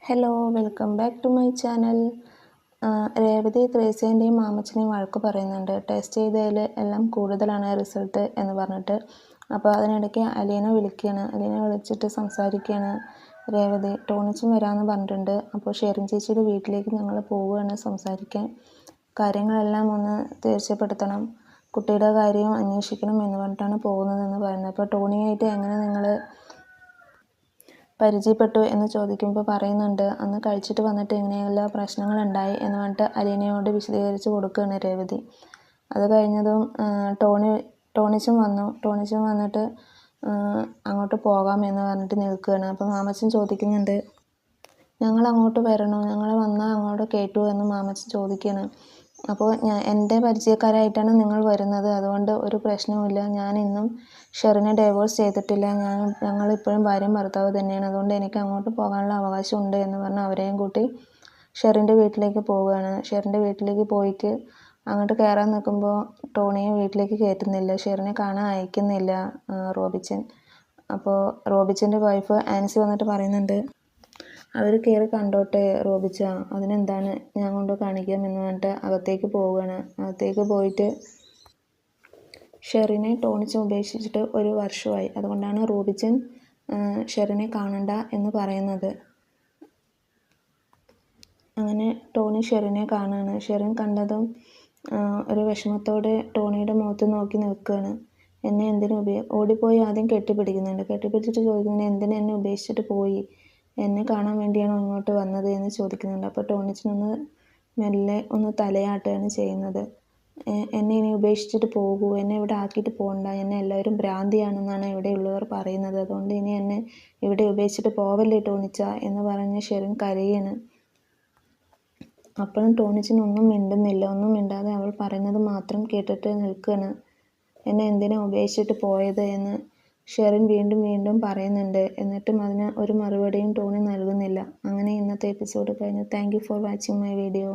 Hello, welcome back to my channel. Revathi ത്രേസ്യൻ്റെയും മാമച്ചനെയും വഴക്ക് പറയുന്നുണ്ട്. ടെസ്റ്റ് ചെയ്തതിൽ എല്ലാം കൂടുതലാണ് റിസൾട്ട് എന്ന് പറഞ്ഞിട്ട്. അപ്പോൾ അതിനിടയ്ക്ക് അലീന വിളിച്ചിട്ട് സംസാരിക്കുകയാണ്. രേവതി ടോണിച്ചും വരാമെന്ന് പറഞ്ഞിട്ടുണ്ട്. അപ്പോൾ ഷെറിൻ ചേച്ചിയുടെ വീട്ടിലേക്ക് ഞങ്ങൾ പോവുകയാണ് സംസാരിക്കാൻ. കാര്യങ്ങളെല്ലാം ഒന്ന് തീർച്ചപ്പെടുത്തണം, കുട്ടിയുടെ കാര്യം അന്വേഷിക്കണം എന്ന് പറഞ്ഞിട്ടാണ് പോകുന്നതെന്ന് പറയുന്നത്. അപ്പോൾ ടോണിയായിട്ട് എങ്ങനെ നിങ്ങൾ പരിചയപ്പെട്ടു എന്ന് ചോദിക്കുമ്പോൾ പറയുന്നുണ്ട്, അന്ന് കഴിച്ചിട്ട് വന്നിട്ട് ഇങ്ങനെയുള്ള പ്രശ്നങ്ങളുണ്ടായി എന്ന് പറഞ്ഞിട്ട് അലീനയോട് വിശദീകരിച്ച് കൊടുക്കുകയാണ് രേവതി. അത് കഴിഞ്ഞതും ടോണിച്ചും വന്നിട്ട് അങ്ങോട്ട് പോകാം എന്ന് പറഞ്ഞിട്ട് നിൽക്കുകയാണ്. അപ്പം മാമച്ചൻ ചോദിക്കുന്നുണ്ട്, ഞങ്ങൾ അങ്ങോട്ട് വരണോ, ഞങ്ങൾ വന്നാൽ അങ്ങോട്ട് കയറ്റൂ എന്ന് മാമച്ചൻ ചോദിക്കുകയാണ്. അപ്പോൾ എൻ്റെ പരിചയക്കാരായിട്ടാണ് നിങ്ങൾ വരുന്നത്, അതുകൊണ്ട് ഒരു പ്രശ്നവുമില്ല. ഞാൻ ഇന്നും ഷെറിനെ ഡൈവോഴ്സ് ചെയ്തിട്ടില്ല, ഞങ്ങളിപ്പോഴും ഭാര്യയും ഭർത്താവ് തന്നെയാണ്, അതുകൊണ്ട് എനിക്ക് അങ്ങോട്ട് പോകാനുള്ള അവകാശമുണ്ട് എന്ന് പറഞ്ഞ് അവരെയും കൂട്ടി ഷെറിൻ്റെ വീട്ടിലേക്ക് പോവുകയാണ്. ഷെറിൻ്റെ വീട്ടിലേക്ക് പോയിട്ട് അങ്ങോട്ട് കയറാൻ നിൽക്കുമ്പോൾ ടോണിയെ വീട്ടിലേക്ക് കയറ്റുന്നില്ല, ഷെറിനെ കാണാൻ അയക്കുന്നില്ല റോബിച്ചൻ. അപ്പോൾ റോബിച്ചൻ്റെ വൈഫ് ആൻസി വന്നിട്ട് പറയുന്നുണ്ട്, അവർ കയറി കണ്ടോട്ടെ റോബിച്ച, അതിനെന്താണ്, ഞാൻ കൊണ്ട് കാണിക്കാം എന്ന് പറഞ്ഞിട്ട് അകത്തേക്ക് പോവുകയാണ്. അകത്തേക്ക് പോയിട്ട് ഷെറിനെ ടോണിച്ച് ഉപേക്ഷിച്ചിട്ട് 1 വർഷമായി, അതുകൊണ്ടാണ് റോബിച്ചൻ ഷെറിനെ കാണണ്ട എന്ന് പറയുന്നത്. അങ്ങനെ ടോണി ഷെറിനെ കാണുകയാണ്. ഷെറിൻ കണ്ടതും ഒരു വിഷമത്തോടെ ടോണിയുടെ മുഖത്ത് നോക്കി നിൽക്കുകയാണ്. എന്നെ എന്തിനു ഓടിപ്പോയി ആദ്യം കെട്ടിപ്പിടിച്ചിട്ട് ചോദിക്കുന്നുണ്ട്, എന്തിനു എന്നെ ഉപേക്ഷിച്ചിട്ട് പോയി, എന്നെ കാണാൻ വേണ്ടിയാണോ ഇങ്ങോട്ട് വന്നത് എന്ന് ചോദിക്കുന്നുണ്ട്. അപ്പോൾ ടോണിച്ചിനൊന്ന് മെല്ലെ ഒന്ന് തലയാട്ടുകയാണ് ചെയ്യുന്നത്. എന്നെ ഇനി ഉപേക്ഷിച്ചിട്ട് പോകൂ, എന്നെ ഇവിടെ ആക്കിയിട്ട് പോകണ്ട, എന്നെ എല്ലാവരും ഭ്രാന്തിയാണെന്നാണ് ഇവിടെയുള്ളവർ പറയുന്നത്, അതുകൊണ്ട് ഇനി എന്നെ ഇവിടെ ഉപേക്ഷിച്ചിട്ട് പോവല്ലേ ടോണിച്ച എന്ന് പറഞ്ഞ് ഷെറിൻ കരയാണ്. അപ്പോഴും ടോണിച്ചിന് ഒന്നും മിണ്ടാതെ അവൾ പറയുന്നത് മാത്രം കേട്ടിട്ട് നിൽക്കുകയാണ്. എന്നെ എന്തിനാ ഉപേക്ഷിച്ചിട്ട് പോയത് എന്ന് ഷെറിൻ വീണ്ടും പറയുന്നുണ്ട്. എന്നിട്ടും അതിന് ഒരു മറുപടിയും ടോണി നൽകുന്നില്ല. അങ്ങനെ ഇന്നത്തെ എപ്പിസോഡ് കഴിഞ്ഞു. Thank you for watching my video.